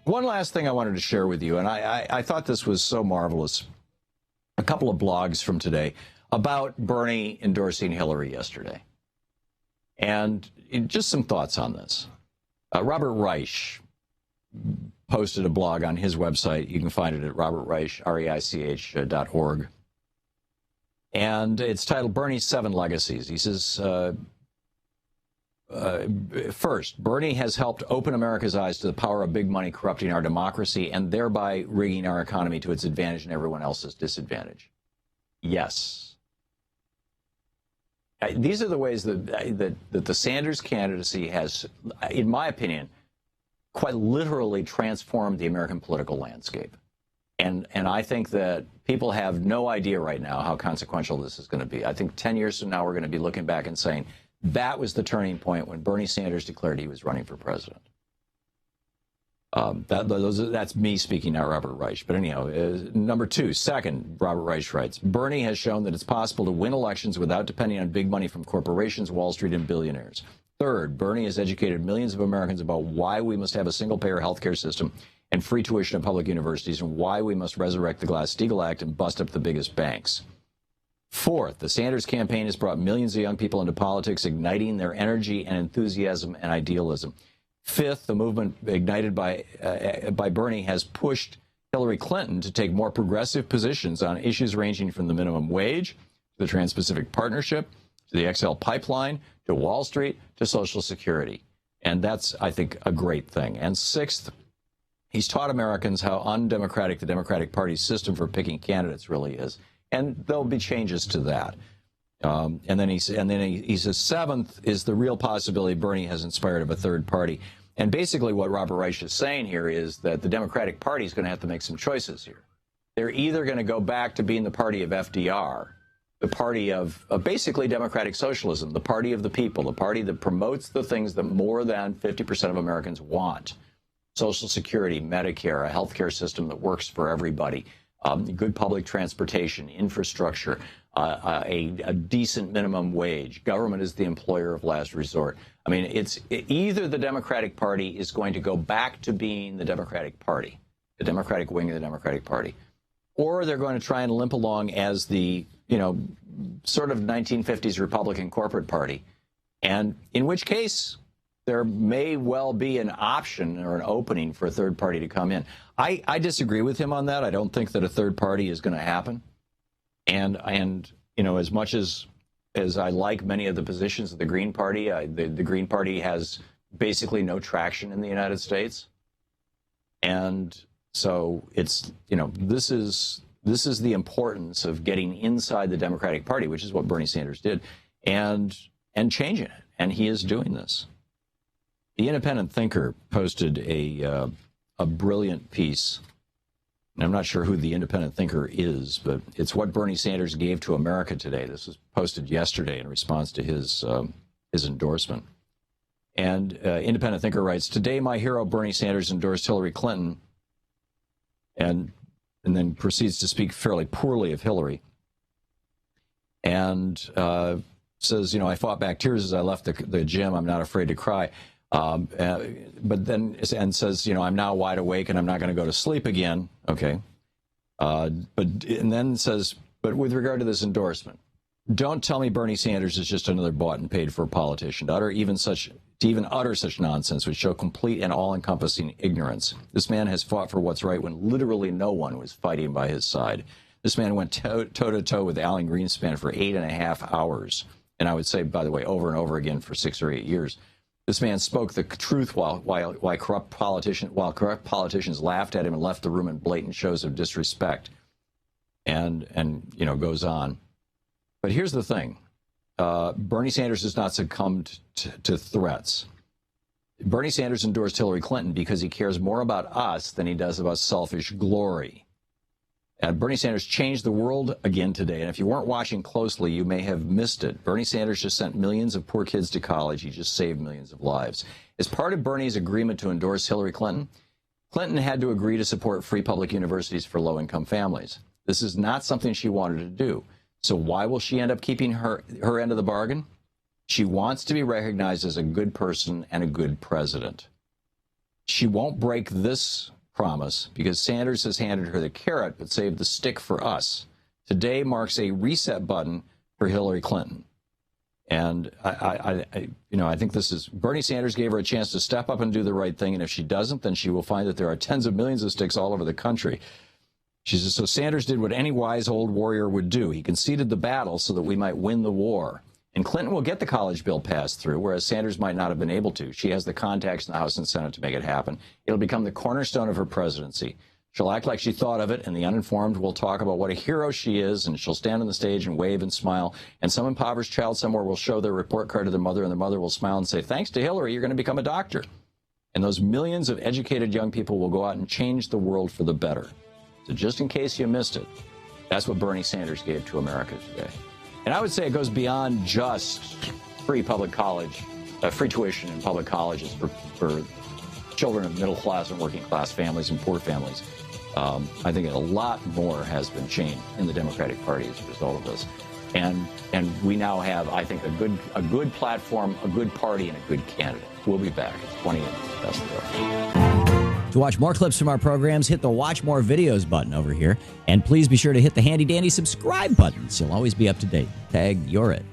One last thing I wanted to share with you, and I thought this was so marvelous. A couple of blogs from today about Bernie endorsing Hillary yesterday. And just some thoughts on this. Robert Reich posted a blog on his website. You can find it at robertreich.org. And it's titled Bernie's 7 Legacies. He says, first, Bernie has helped open America's eyes to the power of big money corrupting our democracy and thereby rigging our economy to its advantage and everyone else's disadvantage. Yes. These are the ways that the Sanders candidacy has, in my opinion, quite literally transformed the American political landscape. And I think that people have no idea right now how consequential this is going to be. I think 10 years from now, we're going to be looking back and saying, that was the turning point when Bernie Sanders declared he was running for president. That's me speaking, not Robert Reich. But anyhow, number two, second, Robert Reich writes, Bernie has shown that it's possible to win elections without depending on big money from corporations, Wall Street, and billionaires. Third, Bernie has educated millions of Americans about why we must have a single-payer health care system and free tuition at public universities and why we must resurrect the Glass-Steagall Act and bust up the biggest banks. Fourth, the Sanders campaign has brought millions of young people into politics, igniting their energy and enthusiasm and idealism. Fifth, the movement ignited by Bernie has pushed Hillary Clinton to take more progressive positions on issues ranging from the minimum wage, to the Trans-Pacific Partnership, to the XL pipeline, to Wall Street, to Social Security. And that's, I think, a great thing. And sixth, he's taught Americans how undemocratic the Democratic Party's system for picking candidates really is. And there'll be changes to that. And then he says, seventh is the real possibility Bernie has inspired of a third party. And basically what Robert Reich is saying here is that the Democratic Party is going to have to make some choices here. They're either going to go back to being the party of FDR, the party of basically democratic socialism, the party of the people, the party that promotes the things that more than 50% of Americans want. Social Security, Medicare, a health care system that works for everybody. Good public transportation, infrastructure, a decent minimum wage. Government is the employer of last resort. I mean, it's either the Democratic Party is going to go back to being the Democratic Party, the Democratic wing of the Democratic Party, or they're going to try and limp along as the, sort of 1950s Republican corporate party. And in which case, there may well be an option or an opening for a third party to come in. I disagree with him on that. I don't think that a third party is going to happen. And as much as I like many of the positions of the Green Party, the Green Party has basically no traction in the United States. And so it's, this is the importance of getting inside the Democratic Party, which is what Bernie Sanders did, and changing it. And he is doing this. The Independent Thinker posted a brilliant piece. And I'm not sure who the Independent Thinker is, but it's what Bernie Sanders gave to America today. This was posted yesterday in response to his endorsement. And Independent Thinker writes, today my hero Bernie Sanders endorsed Hillary Clinton, and then proceeds to speak fairly poorly of Hillary. And says, I fought back tears as I left the gym. I'm not afraid to cry. But then says, I'm now wide awake and I'm not going to go to sleep again. Okay. And then says, but with regard to this endorsement, don't tell me Bernie Sanders is just another bought and paid for politician. To even utter such nonsense would show complete and all-encompassing ignorance. This man has fought for what's right when literally no one was fighting by his side. This man went toe-to-toe with Alan Greenspan for 8.5 hours. And I would say, by the way, over and over again for 6 or 8 years. This man spoke the truth while corrupt politicians laughed at him and left the room in blatant shows of disrespect. And goes on. But here's the thing. Bernie Sanders has not succumbed to threats. Bernie Sanders endorsed Hillary Clinton because he cares more about us than he does about selfish glory. And Bernie Sanders changed the world again today. And if you weren't watching closely, you may have missed it. Bernie Sanders just sent millions of poor kids to college. He just saved millions of lives. As part of Bernie's agreement to endorse Hillary Clinton, Clinton had to agree to support free public universities for low-income families. This is not something she wanted to do. So why will she end up keeping her end of the bargain? She wants to be recognized as a good person and a good president. She won't break this promise because Sanders has handed her the carrot but saved the stick for us. Today marks a reset button for Hillary Clinton. And I think this is Bernie Sanders gave her a chance to step up and do the right thing. And if she doesn't, then she will find that there are tens of millions of sticks all over the country. She says, so Sanders did what any wise old warrior would do. He conceded the battle so that we might win the war. And Clinton will get the college bill passed through, whereas Sanders might not have been able to. She has the contacts in the House and Senate to make it happen. It'll become the cornerstone of her presidency. She'll act like she thought of it, and the uninformed will talk about what a hero she is, and she'll stand on the stage and wave and smile, and some impoverished child somewhere will show their report card to their mother, and the mother will smile and say, thanks to Hillary, you're going to become a doctor. And those millions of educated young people will go out and change the world for the better. So just in case you missed it, that's what Bernie Sanders gave to America today. And I would say it goes beyond just free public college, free tuition in public colleges for children of middle class and working class families and poor families. I think a lot more has been changed in the Democratic Party as a result of this. And we now have, I think, a good platform, a good party, and a good candidate. We'll be back. It's 20 minutes. Best of luck. To watch more clips from our programs, hit the Watch More Videos button over here. And please be sure to hit the handy-dandy subscribe button so you'll always be up to date. Tag, you're it.